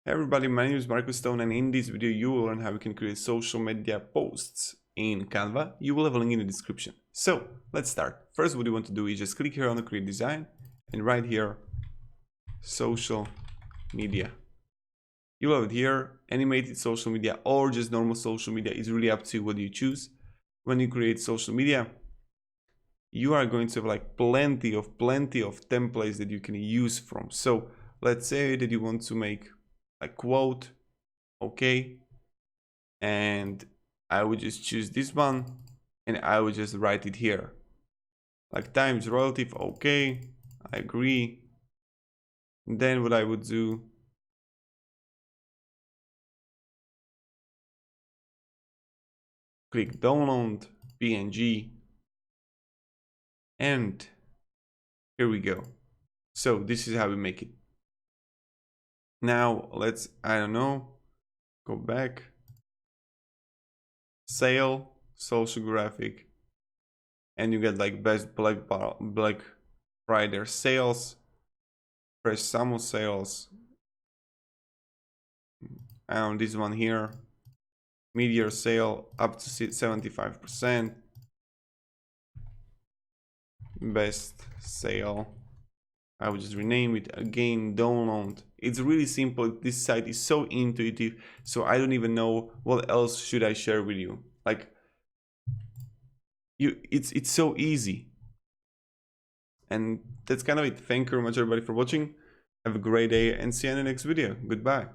Hey everybody, my name is Marcus Stone, and in this video you will learn how you can create social media posts in Canva. You will have a link in the description. So let's start. First, what you want to do is just click here on the create design and right here social media. You'll have it here, animated social media or just normal social media. It's really up to you what you choose. When you create social media, you are going to have like plenty of templates that you can use from. So let's say that you want to make a quote, okay, and I would just choose this one and I would just write it here, like times relative, okay, I agree. And then what I would do, click download PNG, and here we go. So this is how we make it. Now let's, I don't know, go back, sale, social graphic, and you get like best Black Friday sales, press summer sales, and this one here, media sale up to 75%, best sale. I would just rename it again, download. It's really simple. This site is so intuitive, so I don't even know what else should I share with you. Like it's so easy. And that's kind of it. Thank you very much everybody for watching. Have a great day and see you in the next video. Goodbye.